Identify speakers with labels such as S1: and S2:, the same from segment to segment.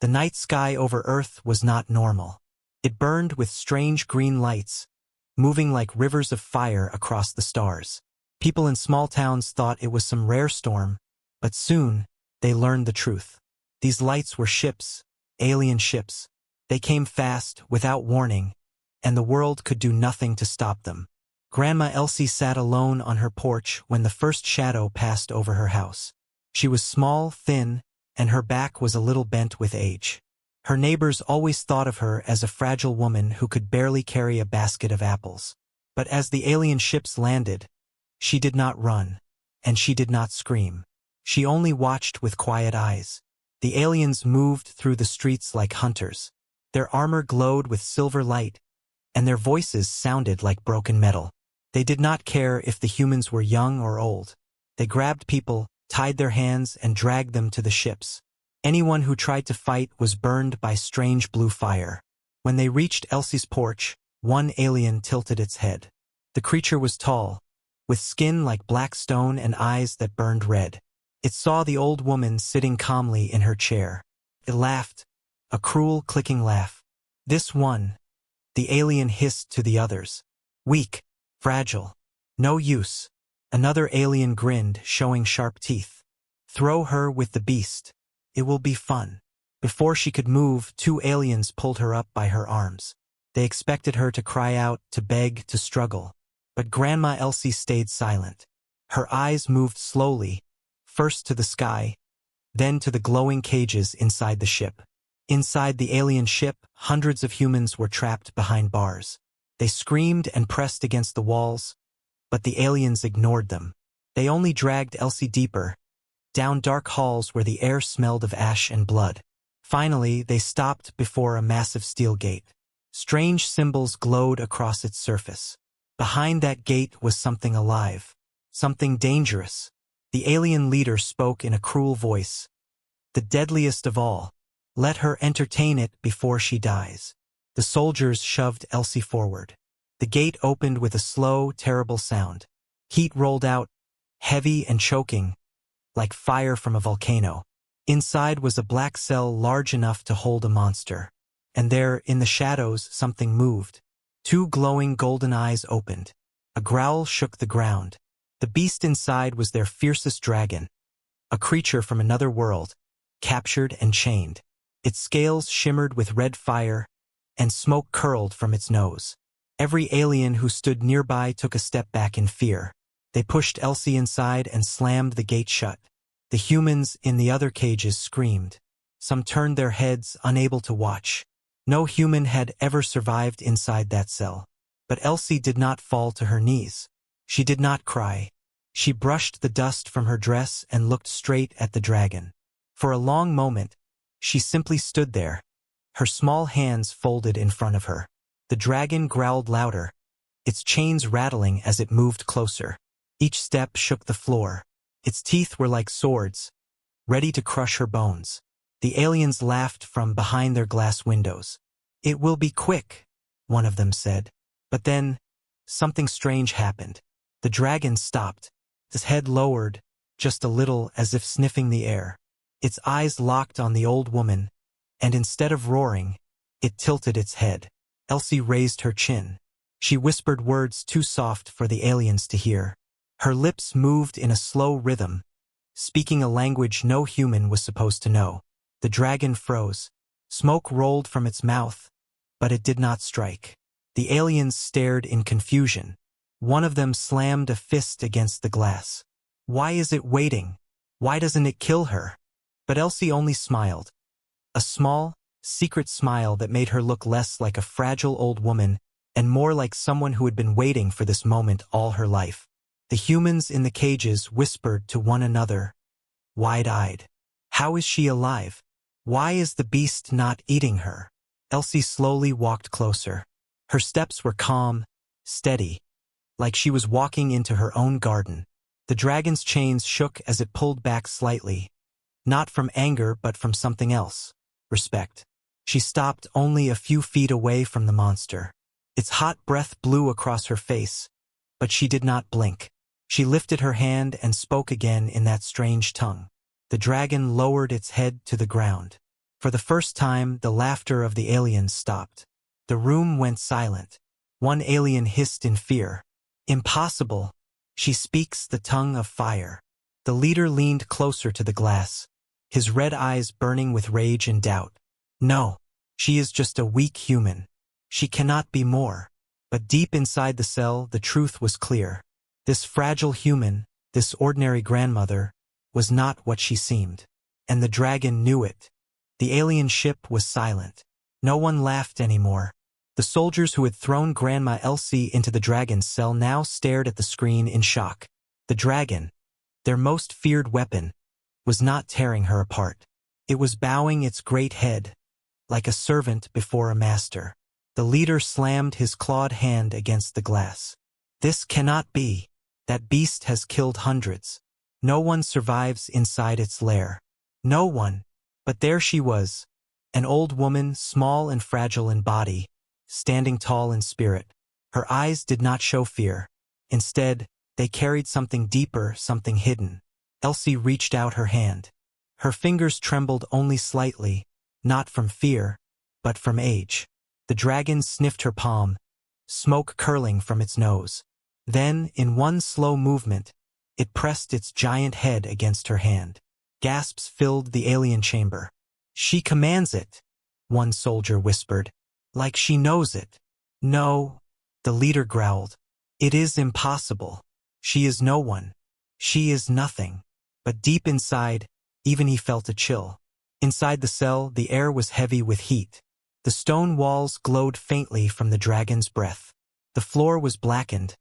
S1: The night sky over Earth was not normal. It burned with strange green lights, moving like rivers of fire across the stars. People in small towns thought it was some rare storm, but soon they learned the truth. These lights were ships, alien ships. They came fast, without warning, and the world could do nothing to stop them. Grandma Elsie sat alone on her porch when the first shadow passed over her house. She was small, thin, and her back was a little bent with age. Her neighbors always thought of her as a fragile woman who could barely carry a basket of apples. But as the alien ships landed, she did not run, and she did not scream. She only watched with quiet eyes. The aliens moved through the streets like hunters. Their armor glowed with silver light, and their voices sounded like broken metal. They did not care if the humans were young or old. They grabbed people, tied their hands, and dragged them to the ships. Anyone who tried to fight was burned by strange blue fire. When they reached Elsie's porch, one alien tilted its head. The creature was tall, with skin like black stone and eyes that burned red. It saw the old woman sitting calmly in her chair. It laughed, a cruel, clicking laugh. "This one," the alien hissed to the others. "Weak, fragile, no use." Another alien grinned, showing sharp teeth. "Throw her with the beast. It will be fun." Before she could move, two aliens pulled her up by her arms. They expected her to cry out, to beg, to struggle. But Grandma Elsie stayed silent. Her eyes moved slowly, first to the sky, then to the glowing cages inside the ship. Inside the alien ship, hundreds of humans were trapped behind bars. They screamed and pressed against the walls, but the aliens ignored them. They only dragged Elsie deeper, down dark halls where the air smelled of ash and blood. Finally, they stopped before a massive steel gate. Strange symbols glowed across its surface. Behind that gate was something alive, something dangerous. The alien leader spoke in a cruel voice. "The deadliest of all. Let her entertain it before she dies." The soldiers shoved Elsie forward. The gate opened with a slow, terrible sound. Heat rolled out, heavy and choking, like fire from a volcano. Inside was a black cell large enough to hold a monster. And there, in the shadows, something moved. Two glowing golden eyes opened. A growl shook the ground. The beast inside was their fiercest dragon, a creature from another world, captured and chained. Its scales shimmered with red fire, and smoke curled from its nose. Every alien who stood nearby took a step back in fear. They pushed Elsie inside and slammed the gate shut. The humans in the other cages screamed. Some turned their heads, unable to watch. No human had ever survived inside that cell. But Elsie did not fall to her knees. She did not cry. She brushed the dust from her dress and looked straight at the dragon. For a long moment, she simply stood there, her small hands folded in front of her. The dragon growled louder, its chains rattling as it moved closer. Each step shook the floor. Its teeth were like swords, ready to crush her bones. The aliens laughed from behind their glass windows. "It will be quick," one of them said. But then, something strange happened. The dragon stopped, its head lowered, just a little as if sniffing the air. Its eyes locked on the old woman, and instead of roaring, it tilted its head. Elsie raised her chin. She whispered words too soft for the aliens to hear. Her lips moved in a slow rhythm, speaking a language no human was supposed to know. The dragon froze. Smoke rolled from its mouth, but it did not strike. The aliens stared in confusion. One of them slammed a fist against the glass. "Why is it waiting? Why doesn't it kill her?" But Elsie only smiled. A small, secret smile that made her look less like a fragile old woman and more like someone who had been waiting for this moment all her life. The humans in the cages whispered to one another, wide-eyed. "How is she alive? Why is the beast not eating her?" Elsie slowly walked closer. Her steps were calm, steady, like she was walking into her own garden. The dragon's chains shook as it pulled back slightly, not from anger but from something else, respect. She stopped only a few feet away from the monster. Its hot breath blew across her face, but she did not blink. She lifted her hand and spoke again in that strange tongue. The dragon lowered its head to the ground. For the first time, the laughter of the aliens stopped. The room went silent. One alien hissed in fear. Impossible. She speaks the tongue of fire. The leader leaned closer to the glass, his red eyes burning with rage and doubt. No, she is just a weak human. She cannot be more. But deep inside the cell, the truth was clear. This fragile human, this ordinary grandmother, was not what she seemed. And the dragon knew it. The alien ship was silent. No one laughed anymore. The soldiers who had thrown Grandma Elsie into the dragon's cell now stared at the screen in shock. The dragon, their most feared weapon, was not tearing her apart. It was bowing its great head, like a servant before a master. The leader slammed his clawed hand against the glass. This cannot be. That beast has killed hundreds. No one survives inside its lair. No one. But there she was, an old woman, small and fragile in body, standing tall in spirit. Her eyes did not show fear. Instead, they carried something deeper, something hidden. Elsie reached out her hand. Her fingers trembled only slightly, not from fear, but from age. The dragon sniffed her palm, smoke curling from its nose. Then, in one slow movement, it pressed its giant head against her hand. Gasps filled the alien chamber. She commands it, one soldier whispered. Like she knows it. No, the leader growled. It is impossible. She is no one. She is nothing. But deep inside, even he felt a chill. Inside the cell, the air was heavy with heat. The stone walls glowed faintly from the dragon's breath. The floor was blackened,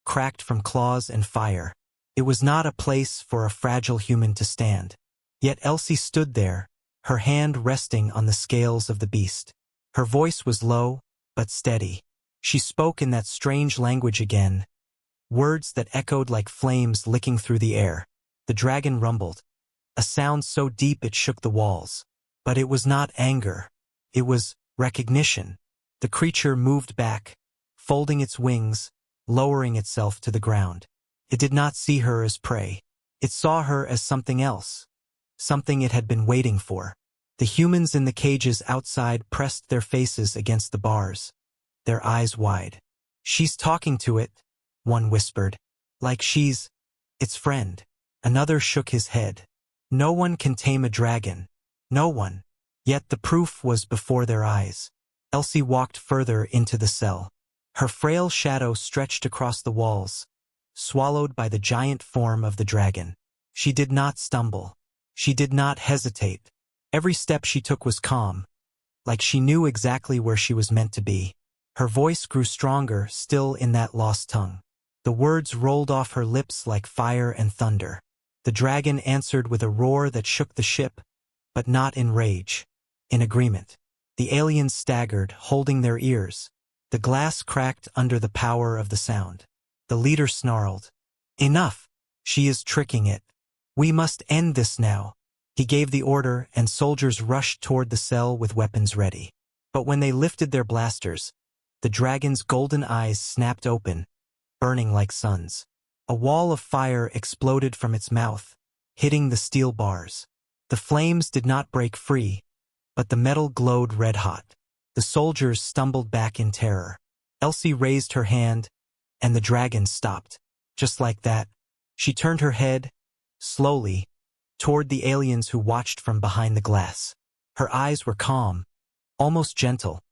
S1: cracked from claws and fire. It was not a place for a fragile human to stand. Yet Elsie stood there, her hand resting on the scales of the beast. Her voice was low, but steady. She spoke in that strange language again, words that echoed like flames licking through the air. The dragon rumbled, a sound so deep it shook the walls. But it was not anger. It was recognition. The creature moved back, folding its wings, lowering itself to the ground. It did not see her as prey. It saw her as something else. Something it had been waiting for. The humans in the cages outside pressed their faces against the bars, their eyes wide. She's talking to it, one whispered. Like she's its friend. Another shook his head. No one can tame a dragon. No one. Yet the proof was before their eyes. Elsie walked further into the cell. Her frail shadow stretched across the walls, swallowed by the giant form of the dragon. She did not stumble. She did not hesitate. Every step she took was calm, like she knew exactly where she was meant to be. Her voice grew stronger, still in that lost tongue. The words rolled off her lips like fire and thunder. The dragon answered with a roar that shook the ship, but not in rage, in agreement. The aliens staggered, holding their ears. The glass cracked under the power of the sound. The leader snarled, "Enough! She is tricking it. We must end this now." He gave the order, and soldiers rushed toward the cell with weapons ready. But when they lifted their blasters, the dragon's golden eyes snapped open, burning like suns. A wall of fire exploded from its mouth, hitting the steel bars. The flames did not break free, but the metal glowed red-hot. The soldiers stumbled back in terror. Elsie raised her hand, and the dragon stopped. Just like that, she turned her head, slowly, toward the aliens who watched from behind the glass. Her eyes were calm, almost gentle,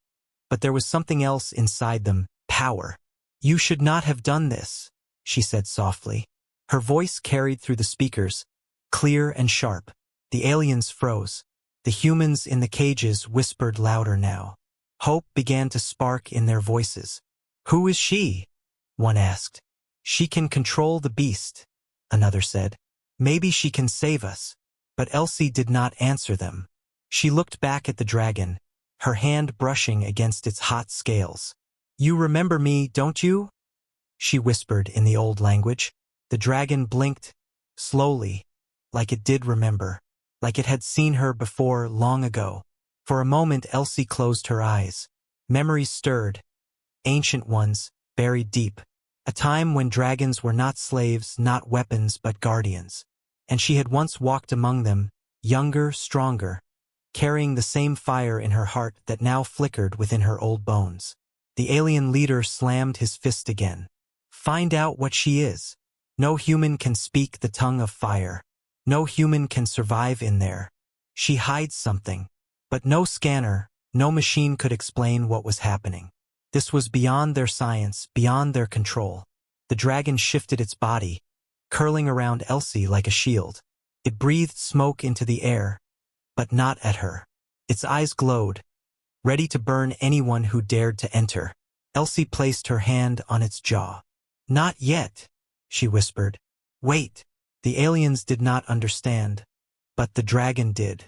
S1: but there was something else inside them, power. "You should not have done this," she said softly. Her voice carried through the speakers, clear and sharp. The aliens froze. The humans in the cages whispered louder now. Hope began to spark in their voices. "Who is she?" one asked. "She can control the beast," another said. "Maybe she can save us." But Elsie did not answer them. She looked back at the dragon, her hand brushing against its hot scales. "You remember me, don't you?" she whispered in the old language. The dragon blinked, slowly, like it did remember, like it had seen her before long ago. For a moment Elsie closed her eyes. Memories stirred, ancient ones, buried deep. A time when dragons were not slaves, not weapons, but guardians. And she had once walked among them, younger, stronger, carrying the same fire in her heart that now flickered within her old bones. The alien leader slammed his fist again. Find out what she is. No human can speak the tongue of fire. No human can survive in there. She hides something. But no scanner, no machine could explain what was happening. This was beyond their science, beyond their control. The dragon shifted its body, curling around Elsie like a shield. It breathed smoke into the air, but not at her. Its eyes glowed, ready to burn anyone who dared to enter. Elsie placed her hand on its jaw. Not yet, she whispered. Wait. The aliens did not understand, but the dragon did.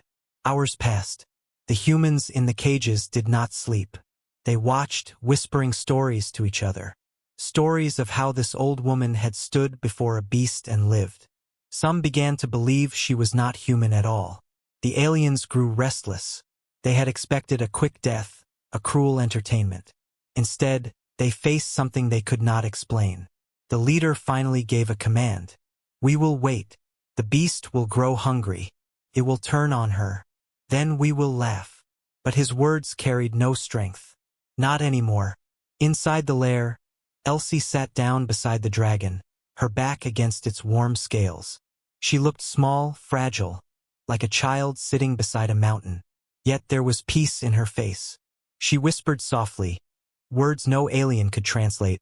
S1: Hours passed. The humans in the cages did not sleep. They watched, whispering stories to each other. Stories of how this old woman had stood before a beast and lived. Some began to believe she was not human at all. The aliens grew restless. They had expected a quick death, a cruel entertainment. Instead, they faced something they could not explain. The leader finally gave a command. We will wait. The beast will grow hungry. It will turn on her. Then we will laugh. But his words carried no strength. Not anymore. Inside the lair, Elsie sat down beside the dragon, her back against its warm scales. She looked small, fragile, like a child sitting beside a mountain. Yet there was peace in her face. She whispered softly, words no alien could translate.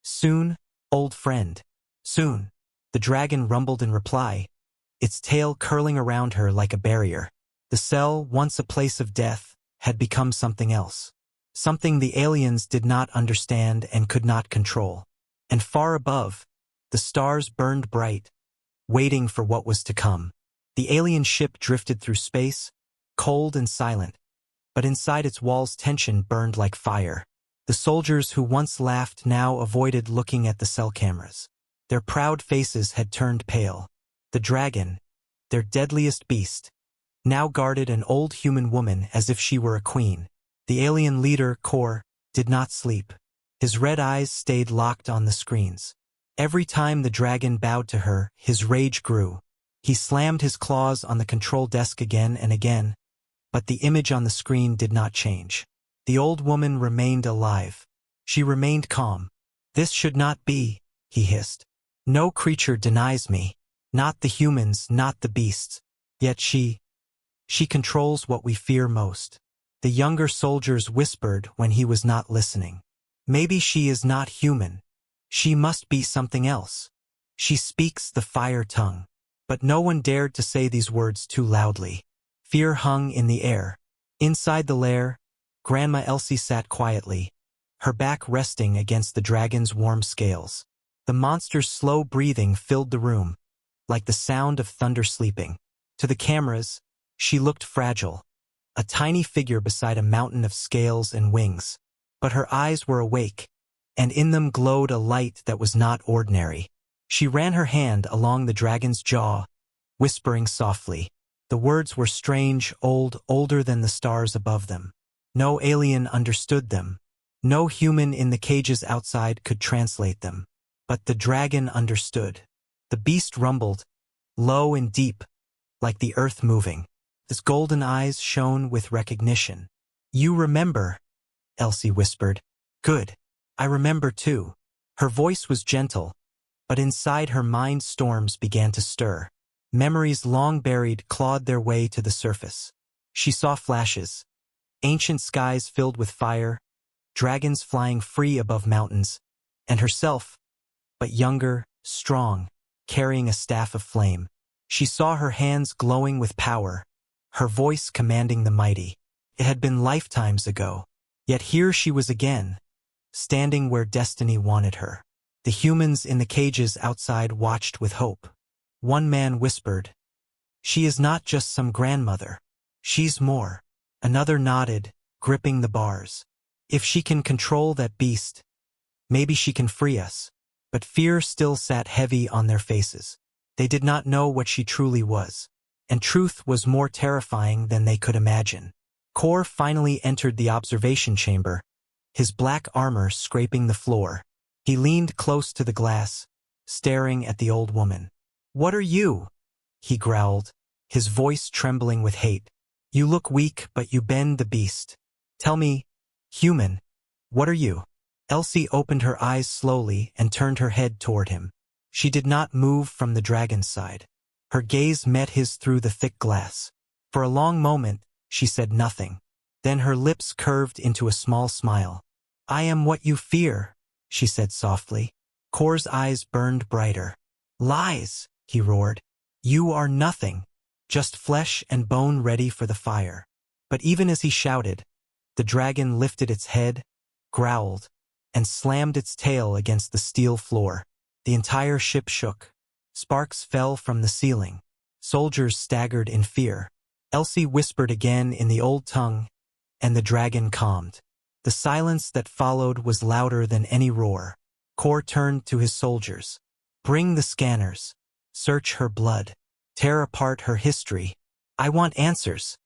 S1: Soon, old friend. Soon. The dragon rumbled in reply, its tail curling around her like a barrier. The cell, once a place of death, had become something else. Something the aliens did not understand and could not control. And far above, the stars burned bright, waiting for what was to come. The alien ship drifted through space, cold and silent, but inside its walls tension burned like fire. The soldiers who once laughed now avoided looking at the cell cameras. Their proud faces had turned pale. The dragon, their deadliest beast, now guarded an old human woman as if she were a queen. The alien leader, Kor, did not sleep. His red eyes stayed locked on the screens. Every time the dragon bowed to her, his rage grew. He slammed his claws on the control desk again and again, but the image on the screen did not change. The old woman remained alive. She remained calm. This should not be, he hissed. No creature denies me. Not the humans, not the beasts. Yet she controls what we fear most. The younger soldiers whispered when he was not listening. Maybe she is not human. She must be something else. She speaks the fire tongue. But no one dared to say these words too loudly. Fear hung in the air. Inside the lair, Grandma Elsie sat quietly, her back resting against the dragon's warm scales. The monster's slow breathing filled the room, like the sound of thunder sleeping. To the cameras, she looked fragile, a tiny figure beside a mountain of scales and wings. But her eyes were awake, and in them glowed a light that was not ordinary. She ran her hand along the dragon's jaw, whispering softly. The words were strange, older than the stars above them. No alien understood them. No human in the cages outside could translate them. But the dragon understood. The beast rumbled, low and deep, like the earth moving. His golden eyes shone with recognition. You remember, Elsie whispered. Good. I remember too. Her voice was gentle, but inside her mind storms began to stir. Memories long buried clawed their way to the surface. She saw flashes, ancient skies filled with fire, dragons flying free above mountains, and herself, but younger, strong, carrying a staff of flame. She saw her hands glowing with power, her voice commanding the mighty. It had been lifetimes ago, yet here she was again, standing where destiny wanted her. The humans in the cages outside watched with hope. One man whispered, "She is not just some grandmother. She's more." Another nodded, gripping the bars. "If she can control that beast, maybe she can free us." But fear still sat heavy on their faces. They did not know what she truly was, and truth was more terrifying than they could imagine. Kor finally entered the observation chamber, his black armor scraping the floor. He leaned close to the glass, staring at the old woman. "What are you?" he growled, his voice trembling with hate. You look weak, but you bend the beast. Tell me, human, what are you? Elsie opened her eyes slowly and turned her head toward him. She did not move from the dragon's side. Her gaze met his through the thick glass. For a long moment, she said nothing. Then her lips curved into a small smile. I am what you fear, she said softly. Kor's eyes burned brighter. Lies, he roared. You are nothing, just flesh and bone ready for the fire. But even as he shouted, the dragon lifted its head, growled, and slammed its tail against the steel floor. The entire ship shook. Sparks fell from the ceiling. Soldiers staggered in fear. Elsie whispered again in the old tongue, and the dragon calmed. The silence that followed was louder than any roar. Kor turned to his soldiers. Bring the scanners. Search her blood. Tear apart her history. I want answers.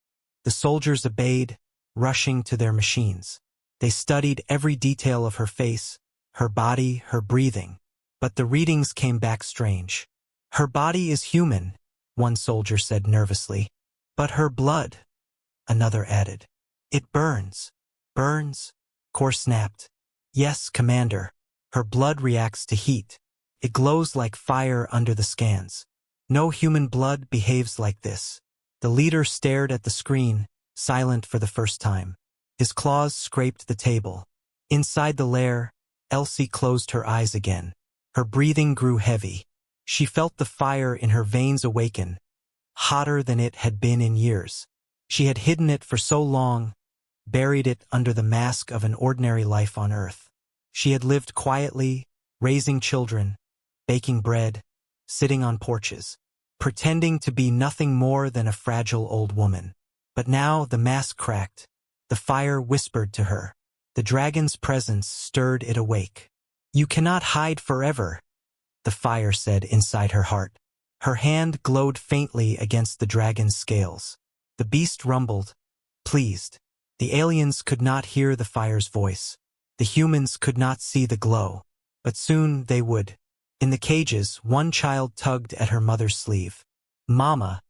S1: The soldiers obeyed, rushing to their machines. They studied every detail of her face, her body, her breathing. But the readings came back strange. Her body is human, one soldier said nervously. But her blood, another added. It burns. Burns? Kor snapped. Yes, Commander. Her blood reacts to heat. It glows like fire under the scans. No human blood behaves like this. The leader stared at the screen, silent for the first time. His claws scraped the table. Inside the lair, Elsie closed her eyes again. Her breathing grew heavy. She felt the fire in her veins awaken, hotter than it had been in years. She had hidden it for so long, buried it under the mask of an ordinary life on Earth. She had lived quietly, raising children, baking bread, sitting on porches, pretending to be nothing more than a fragile old woman. But now the mask cracked. The fire whispered to her. The dragon's presence stirred it awake. You cannot hide forever, the fire said inside her heart. Her hand glowed faintly against the dragon's scales. The beast rumbled, pleased. The aliens could not hear the fire's voice. The humans could not see the glow. But soon they would. In the cages, one child tugged at her mother's sleeve. Mama,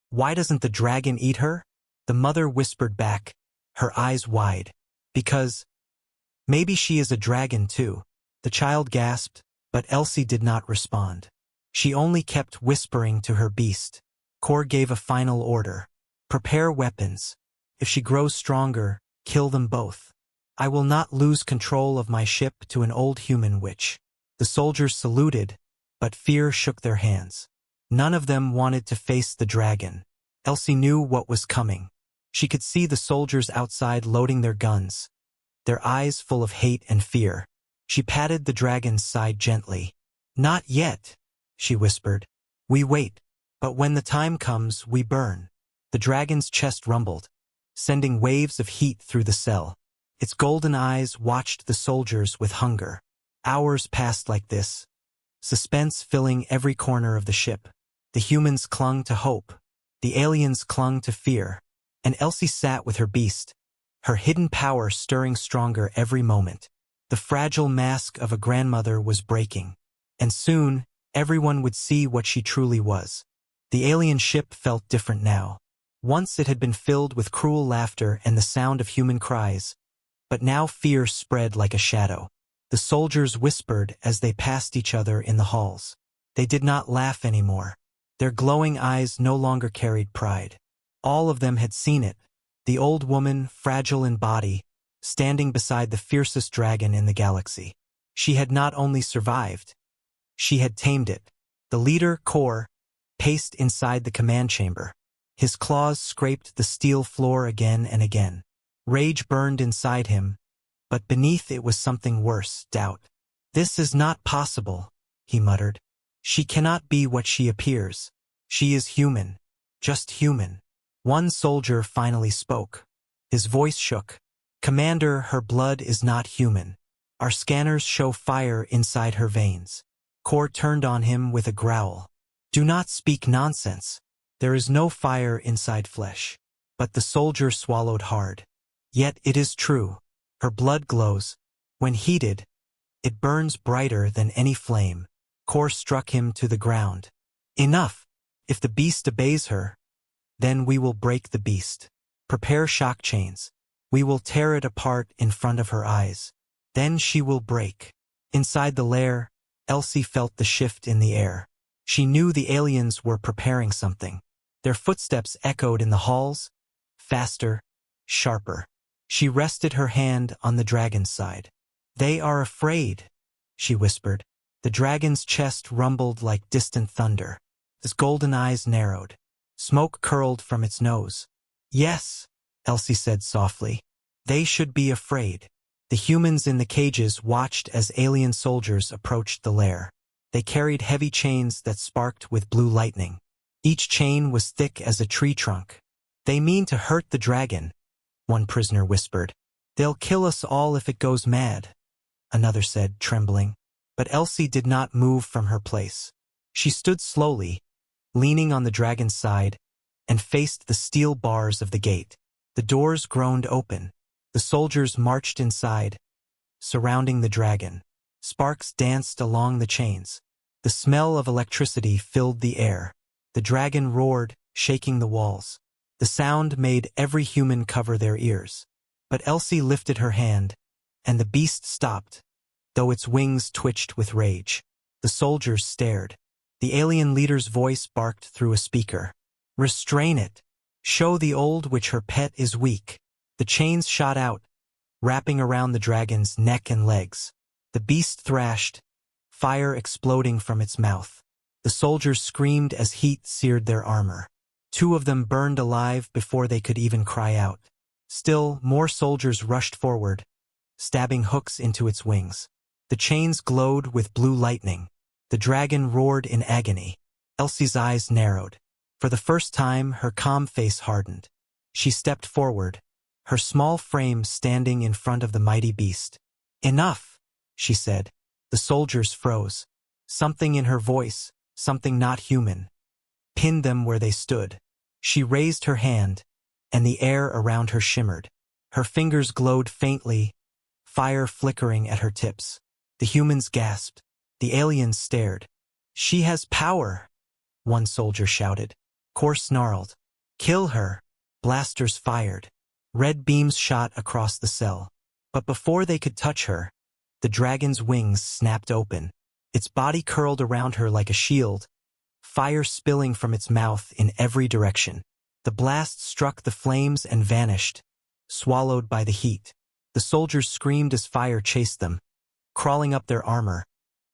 S1: why doesn't the dragon eat her? The mother whispered back, her eyes wide. Because maybe she is a dragon too. The child gasped, but Elsie did not respond. She only kept whispering to her beast. Kor gave a final order. Prepare weapons. If she grows stronger, kill them both. I will not lose control of my ship to an old human witch. The soldiers saluted, but fear shook their hands. None of them wanted to face the dragon. Elsie knew what was coming. She could see the soldiers outside loading their guns, their eyes full of hate and fear. She patted the dragon's side gently. Not yet, she whispered. We wait, but when the time comes, we burn. The dragon's chest rumbled, sending waves of heat through the cell. Its golden eyes watched the soldiers with hunger. Hours passed like this, suspense filling every corner of the ship. The humans clung to hope. The aliens clung to fear. And Elsie sat with her beast, her hidden power stirring stronger every moment. The fragile mask of a grandmother was breaking. And soon, everyone would see what she truly was. The alien ship felt different now. Once it had been filled with cruel laughter and the sound of human cries. But now fear spread like a shadow. The soldiers whispered as they passed each other in the halls. They did not laugh anymore. Their glowing eyes no longer carried pride. All of them had seen it. The old woman, fragile in body, standing beside the fiercest dragon in the galaxy. She had not only survived, she had tamed it. The leader, Kor, paced inside the command chamber. His claws scraped the steel floor again and again. Rage burned inside him, but beneath it was something worse, doubt. This is not possible, he muttered. She cannot be what she appears. She is human, just human. One soldier finally spoke. His voice shook. Commander, her blood is not human. Our scanners show fire inside her veins. Kor turned on him with a growl. Do not speak nonsense. There is no fire inside flesh. But the soldier swallowed hard. Yet it is true. Her blood glows. When heated, it burns brighter than any flame. Kor struck him to the ground. Enough! If the beast obeys her, then we will break the beast. Prepare shock chains. We will tear it apart in front of her eyes. Then she will break. Inside the lair, Elsie felt the shift in the air. She knew the aliens were preparing something. Their footsteps echoed in the halls, faster, sharper. She rested her hand on the dragon's side. They are afraid, she whispered. The dragon's chest rumbled like distant thunder. His golden eyes narrowed. Smoke curled from its nose. Yes, Elsie said softly. They should be afraid. The humans in the cages watched as alien soldiers approached the lair. They carried heavy chains that sparked with blue lightning. Each chain was thick as a tree trunk. They mean to hurt the dragon, one prisoner whispered. They'll kill us all if it goes mad, another said, trembling. But Elsie did not move from her place. She stood slowly, leaning on the dragon's side, and faced the steel bars of the gate. The doors groaned open. The soldiers marched inside, surrounding the dragon. Sparks danced along the chains. The smell of electricity filled the air. The dragon roared, shaking the walls. The sound made every human cover their ears. But Elsie lifted her hand, and the beast stopped, though its wings twitched with rage. The soldiers stared. The alien leader's voice barked through a speaker. Restrain it. Show the old witch her pet is weak. The chains shot out, wrapping around the dragon's neck and legs. The beast thrashed, fire exploding from its mouth. The soldiers screamed as heat seared their armor. 2 of them burned alive before they could even cry out. Still, more soldiers rushed forward, stabbing hooks into its wings. The chains glowed with blue lightning. The dragon roared in agony. Elsie's eyes narrowed. For the first time, her calm face hardened. She stepped forward, her small frame standing in front of the mighty beast. Enough, she said. The soldiers froze. Something in her voice, something not human, pinned them where they stood. She raised her hand, and the air around her shimmered. Her fingers glowed faintly, fire flickering at her tips. The humans gasped. The aliens stared. She has power, one soldier shouted. Kor snarled. Kill her. Blasters fired. Red beams shot across the cell. But before they could touch her, the dragon's wings snapped open. Its body curled around her like a shield, fire spilling from its mouth in every direction. The blast struck the flames and vanished, swallowed by the heat. The soldiers screamed as fire chased them, crawling up their armor,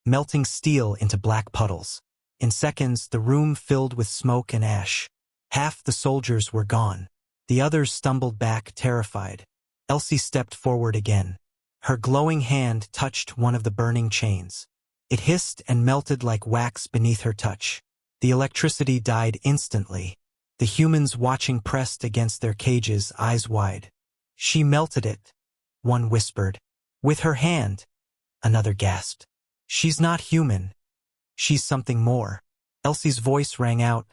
S1: melting steel into black puddles. In seconds, the room filled with smoke and ash. Half the soldiers were gone. The others stumbled back, terrified. Elsie stepped forward again. Her glowing hand touched one of the burning chains. It hissed and melted like wax beneath her touch. The electricity died instantly. The humans watching pressed against their cages, eyes wide. She melted it, one whispered. With her hand, another gasped. She's not human. She's something more. Elsie's voice rang out,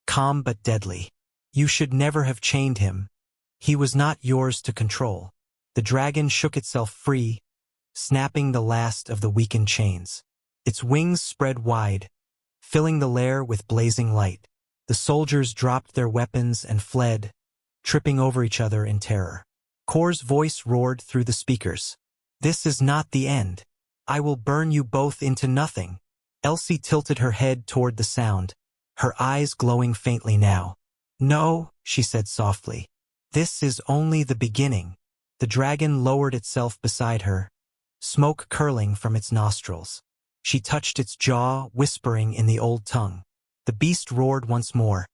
S1: calm but deadly. You should never have chained him. He was not yours to control. The dragon shook itself free, snapping the last of the weakened chains. Its wings spread wide, filling the lair with blazing light. The soldiers dropped their weapons and fled, tripping over each other in terror. Kor's voice roared through the speakers. This is not the end. I will burn you both into nothing. Elsie tilted her head toward the sound, her eyes glowing faintly now. No, she said softly. This is only the beginning. The dragon lowered itself beside her, smoke curling from its nostrils. She touched its jaw, whispering in the old tongue. The beast roared once more,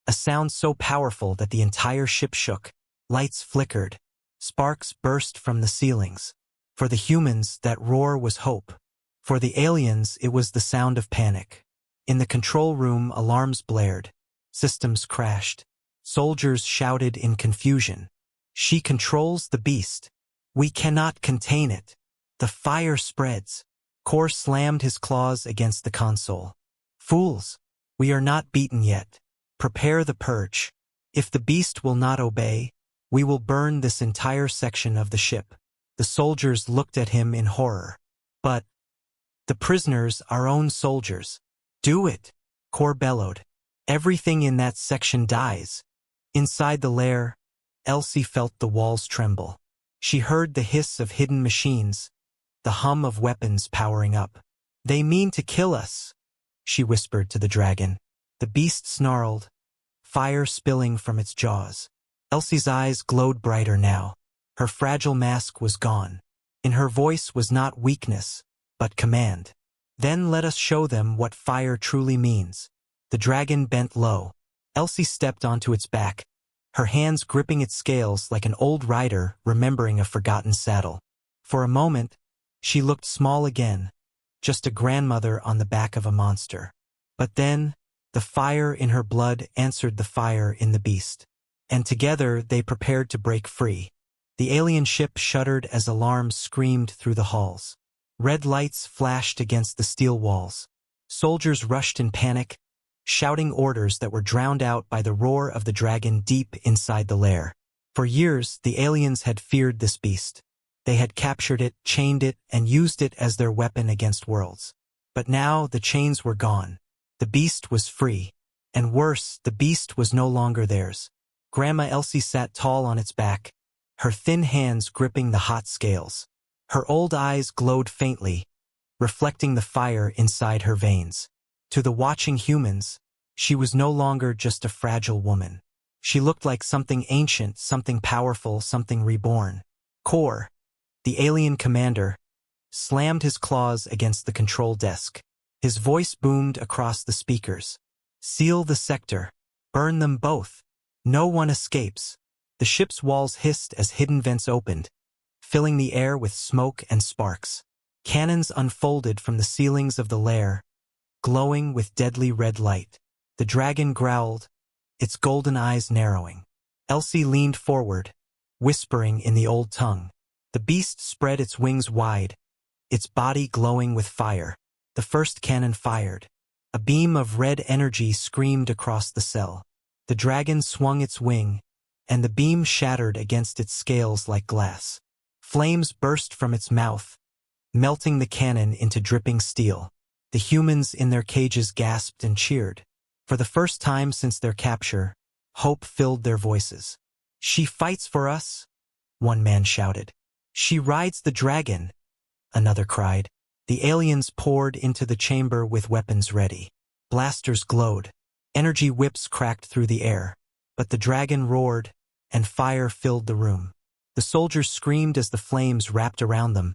S1: a sound so powerful that the entire ship shook. Lights flickered. Sparks burst from the ceilings. For the humans, that roar was hope. For the aliens, it was the sound of panic. In the control room, alarms blared. Systems crashed. Soldiers shouted in confusion. She controls the beast. We cannot contain it. The fire spreads. Kor slammed his claws against the console. Fools! We are not beaten yet. Prepare the purge. If the beast will not obey, we will burn this entire section of the ship. The soldiers looked at him in horror. But the prisoners, our own soldiers. Do it, Kor bellowed. Everything in that section dies. Inside the lair, Elsie felt the walls tremble. She heard the hiss of hidden machines, the hum of weapons powering up. "They mean to kill us," she whispered to the dragon. The beast snarled, fire spilling from its jaws. Elsie's eyes glowed brighter now. Her fragile mask was gone. In her voice was not weakness, but command. "Then let us show them what fire truly means." The dragon bent low. Elsie stepped onto its back, her hands gripping its scales like an old rider remembering a forgotten saddle. For a moment, she looked small again, just a grandmother on the back of a monster. But then, the fire in her blood answered the fire in the beast. And together they prepared to break free. The alien ship shuddered as alarms screamed through the halls. Red lights flashed against the steel walls. Soldiers rushed in panic, shouting orders that were drowned out by the roar of the dragon deep inside the lair. For years, the aliens had feared this beast. They had captured it, chained it, and used it as their weapon against worlds. But now the chains were gone. The beast was free. And worse, the beast was no longer theirs. Grandma Elsie sat tall on its back, her thin hands gripping the hot scales. Her old eyes glowed faintly, reflecting the fire inside her veins. To the watching humans, she was no longer just a fragile woman. She looked like something ancient, something powerful, something reborn. Kor, the alien commander, slammed his claws against the control desk. His voice boomed across the speakers. "Seal the sector. Burn them both. No one escapes." The ship's walls hissed as hidden vents opened, filling the air with smoke and sparks. Cannons unfolded from the ceilings of the lair, glowing with deadly red light. The dragon growled, its golden eyes narrowing. Elsie leaned forward, whispering in the old tongue. The beast spread its wings wide, its body glowing with fire. The first cannon fired. A beam of red energy screamed across the cell. The dragon swung its wing, and the beam shattered against its scales like glass. Flames burst from its mouth, melting the cannon into dripping steel. The humans in their cages gasped and cheered. For the first time since their capture, hope filled their voices. "She fights for us," one man shouted. "She rides the dragon," another cried. The aliens poured into the chamber with weapons ready. Blasters glowed. Energy whips cracked through the air. But the dragon roared, and fire filled the room. The soldiers screamed as the flames wrapped around them,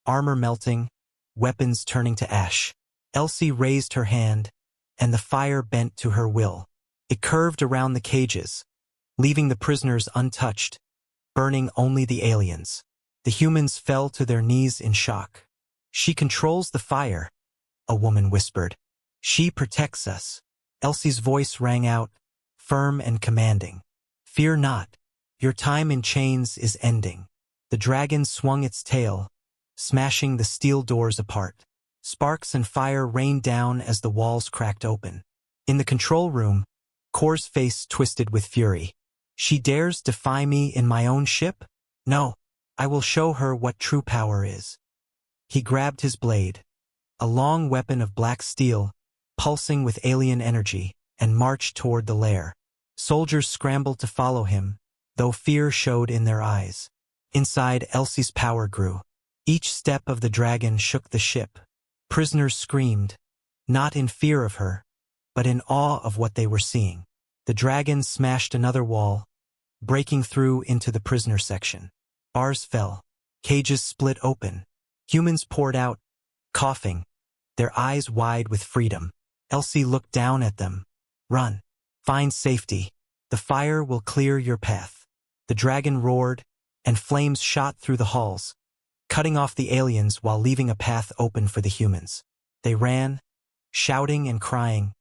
S1: armor melting, weapons turning to ash. Elsie raised her hand, and the fire bent to her will. It curved around the cages, leaving the prisoners untouched, burning only the aliens. The humans fell to their knees in shock. "She controls the fire," a woman whispered. "She protects us." Elsie's voice rang out, firm and commanding. "Fear not. Your time in chains is ending." The dragon swung its tail, smashing the steel doors apart. Sparks and fire rained down as the walls cracked open. In the control room, Kor's face twisted with fury. "She dares defy me in my own ship? No, I will show her what true power is." He grabbed his blade, a long weapon of black steel, pulsing with alien energy, and marched toward the lair. Soldiers scrambled to follow him, though fear showed in their eyes. Inside, Elsie's power grew. Each step of the dragon shook the ship. Prisoners screamed, not in fear of her, but in awe of what they were seeing. The dragon smashed another wall, breaking through into the prisoner section. Bars fell. Cages split open. Humans poured out, coughing, their eyes wide with freedom. Elsie looked down at them. "Run. Find safety. The fire will clear your path." The dragon roared, and flames shot through the halls, cutting off the aliens while leaving a path open for the humans. They ran, shouting and crying,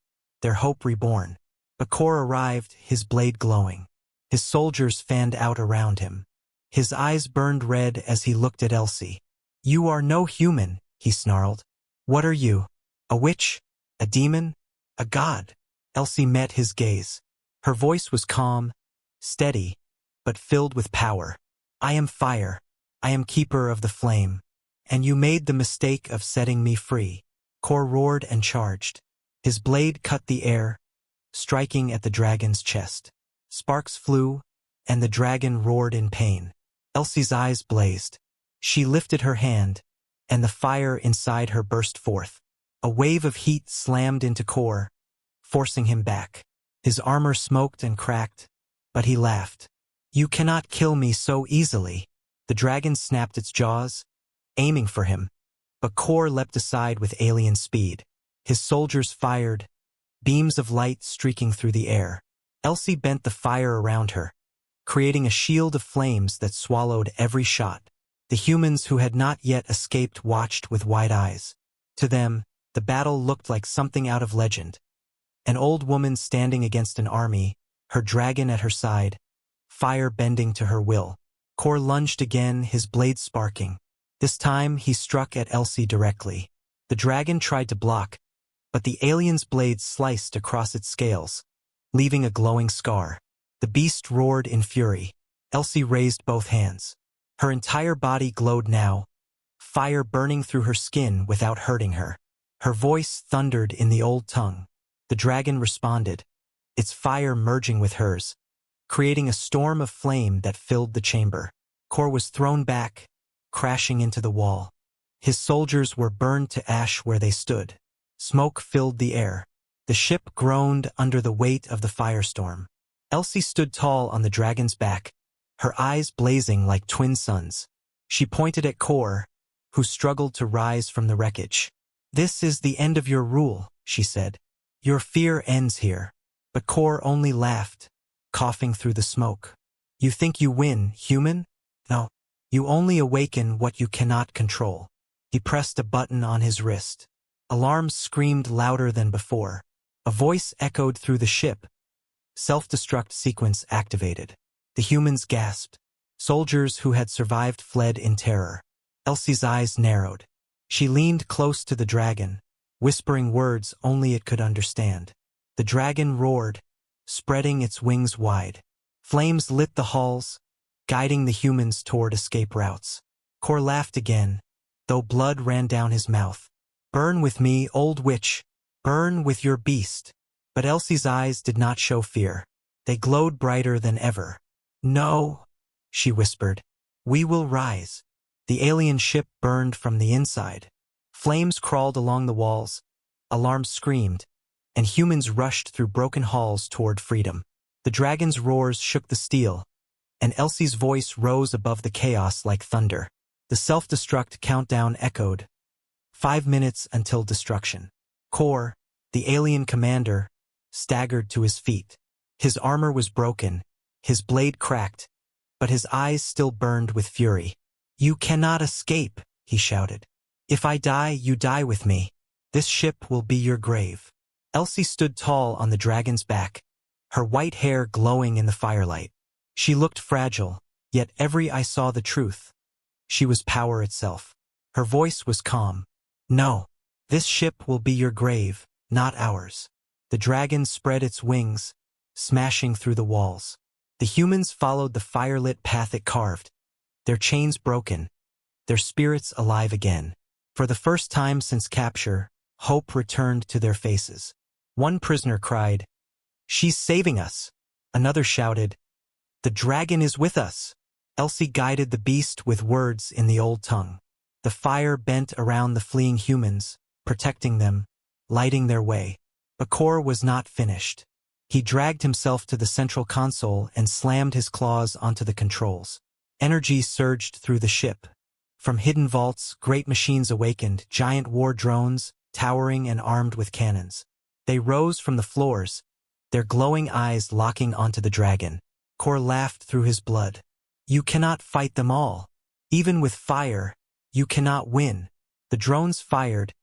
S1: their hope reborn. But Kor arrived, his blade glowing. His soldiers fanned out around him. His eyes burned red as he looked at Elsie. "You are no human," he snarled. "What are you? A witch? A demon? A god?" Elsie met his gaze. Her voice was calm, steady, but filled with power. "I am fire. I am keeper of the flame. And you made the mistake of setting me free." Kor roared and charged. His blade cut the air, striking at the dragon's chest. Sparks flew, and the dragon roared in pain. Elsie's eyes blazed. She lifted her hand, and the fire inside her burst forth. A wave of heat slammed into Kor, forcing him back. His armor smoked and cracked, but he laughed. "You cannot kill me so easily." The dragon snapped its jaws, aiming for him, but Kor leapt aside with alien speed. His soldiers fired, beams of light streaking through the air. Elsie bent the fire around her, creating a shield of flames that swallowed every shot. The humans who had not yet escaped watched with wide eyes. To them, the battle looked like something out of legend. An old woman standing against an army, her dragon at her side, fire bending to her will. Kor lunged again, his blade sparking. This time he struck at Elsie directly. The dragon tried to block, but the alien's blade sliced across its scales, leaving a glowing scar. The beast roared in fury. Elsie raised both hands. Her entire body glowed now, fire burning through her skin without hurting her. Her voice thundered in the old tongue. The dragon responded, its fire merging with hers, creating a storm of flame that filled the chamber. Kor was thrown back, crashing into the wall. His soldiers were burned to ash where they stood. Smoke filled the air. The ship groaned under the weight of the firestorm. Elsie stood tall on the dragon's back, her eyes blazing like twin suns. She pointed at Kor, who struggled to rise from the wreckage. "This is the end of your rule," she said. "Your fear ends here." But Kor only laughed, coughing through the smoke. "You think you win, human? No. You only awaken what you cannot control." He pressed a button on his wrist. Alarms screamed louder than before. A voice echoed through the ship. Self-destruct sequence activated. The humans gasped. Soldiers who had survived fled in terror. Elsie's eyes narrowed. She leaned close to the dragon, whispering words only it could understand. The dragon roared, spreading its wings wide. Flames lit the halls, guiding the humans toward escape routes. Kor laughed again, though blood ran down his mouth. "Burn with me, old witch. Burn with your beast." But Elsie's eyes did not show fear. They glowed brighter than ever. "No," she whispered. "We will rise." The alien ship burned from the inside. Flames crawled along the walls, alarms screamed, and humans rushed through broken halls toward freedom. The dragon's roars shook the steel, and Elsie's voice rose above the chaos like thunder. The self-destruct countdown echoed. 5 minutes until destruction. Kor, the alien commander, staggered to his feet. His armor was broken, his blade cracked, but his eyes still burned with fury. "You cannot escape," he shouted. "If I die, you die with me. This ship will be your grave." Elsie stood tall on the dragon's back, her white hair glowing in the firelight. She looked fragile, yet every eye saw the truth. She was power itself. Her voice was calm. "No, this ship will be your grave, not ours." The dragon spread its wings, smashing through the walls. The humans followed the firelit path it carved, their chains broken, their spirits alive again. For the first time since capture, hope returned to their faces. One prisoner cried, "She's saving us." Another shouted, "The dragon is with us." Elsie guided the beast with words in the old tongue. The fire bent around the fleeing humans, protecting them, lighting their way. But Kor was not finished. He dragged himself to the central console and slammed his claws onto the controls. Energy surged through the ship. From hidden vaults, great machines awakened, giant war drones, towering and armed with cannons. They rose from the floors, their glowing eyes locking onto the dragon. Kor laughed through his blood. "You cannot fight them all. Even with fire, you cannot win." The drones fired,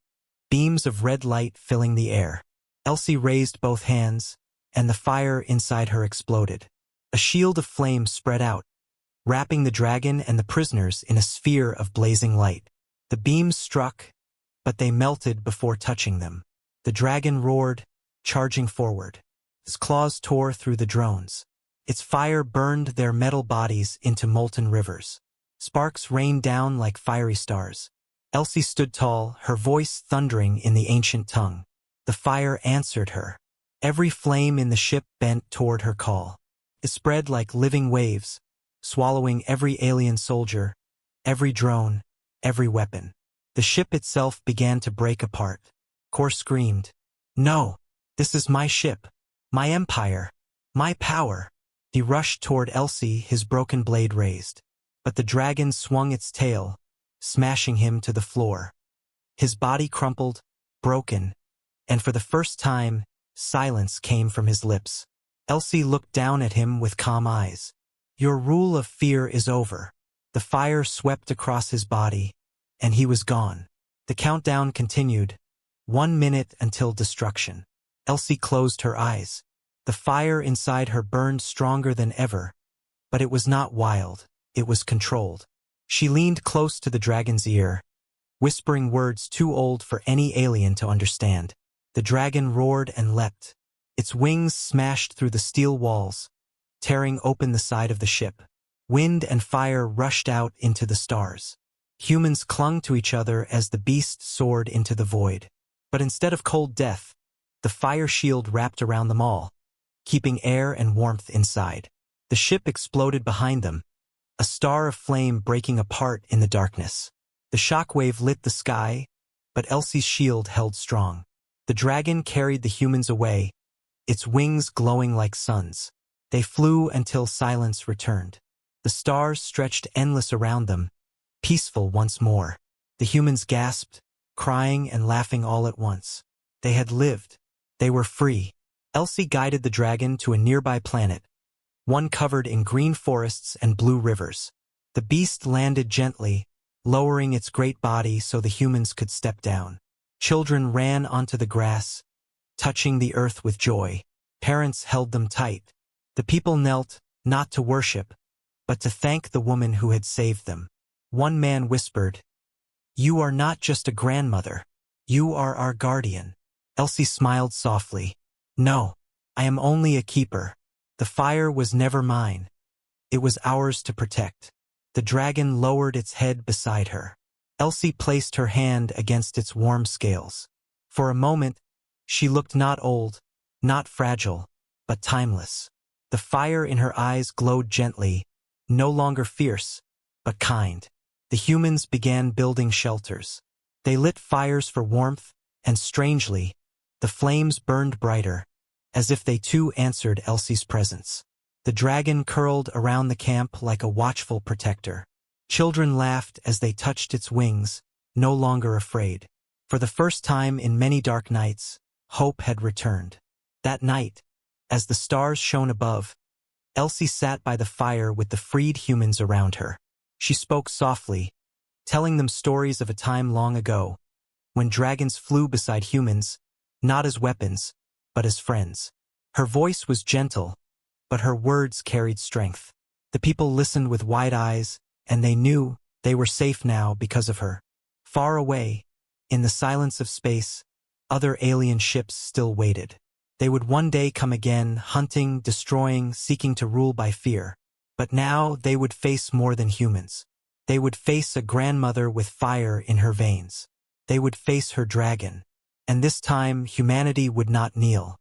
S1: beams of red light filling the air. Elsie raised both hands, and the fire inside her exploded. A shield of flame spread out, wrapping the dragon and the prisoners in a sphere of blazing light. The beams struck, but they melted before touching them. The dragon roared, charging forward. Its claws tore through the drones. Its fire burned their metal bodies into molten rivers. Sparks rained down like fiery stars. Elsie stood tall, her voice thundering in the ancient tongue. The fire answered her. Every flame in the ship bent toward her call. It spread like living waves, swallowing every alien soldier, every drone, every weapon. The ship itself began to break apart. Kor screamed, "No! This is my ship, my empire, my power." He rushed toward Elsie, his broken blade raised. But the dragon swung its tail, smashing him to the floor. His body crumpled, broken, and for the first time, silence came from his lips. Elsie looked down at him with calm eyes. "Your rule of fear is over." The fire swept across his body, and he was gone. The countdown continued, 1 minute until destruction. Elsie closed her eyes. The fire inside her burned stronger than ever, but it was not wild, it was controlled. She leaned close to the dragon's ear, whispering words too old for any alien to understand. The dragon roared and leapt. Its wings smashed through the steel walls, tearing open the side of the ship. Wind and fire rushed out into the stars. Humans clung to each other as the beast soared into the void. But instead of cold death, the fire shield wrapped around them all, keeping air and warmth inside. The ship exploded behind them, a star of flame breaking apart in the darkness. The shockwave lit the sky, but Elsie's shield held strong. The dragon carried the humans away, its wings glowing like suns. They flew until silence returned. The stars stretched endless around them, peaceful once more. The humans gasped, crying and laughing all at once. They had lived. They were free. Elsie guided the dragon to a nearby planet, one covered in green forests and blue rivers. The beast landed gently, lowering its great body so the humans could step down. Children ran onto the grass, touching the earth with joy. Parents held them tight. The people knelt, not to worship, but to thank the woman who had saved them. One man whispered, "You are not just a grandmother. You are our guardian." Elsie smiled softly. "No, I am only a keeper. The fire was never mine. It was ours to protect." The dragon lowered its head beside her. Elsie placed her hand against its warm scales. For a moment, she looked not old, not fragile, but timeless. The fire in her eyes glowed gently, no longer fierce, but kind. The humans began building shelters. They lit fires for warmth, and strangely, the flames burned brighter, as if they too answered Elsie's presence. The dragon curled around the camp like a watchful protector. Children laughed as they touched its wings, no longer afraid. For the first time in many dark nights, hope had returned. That night, as the stars shone above, Elsie sat by the fire with the freed humans around her. She spoke softly, telling them stories of a time long ago, when dragons flew beside humans, not as weapons, but as friends. Her voice was gentle, but her words carried strength. The people listened with wide eyes, and they knew they were safe now because of her. Far away, in the silence of space, other alien ships still waited. They would one day come again, hunting, destroying, seeking to rule by fear. But now they would face more than humans. They would face a grandmother with fire in her veins. They would face her dragon. And this time humanity would not kneel.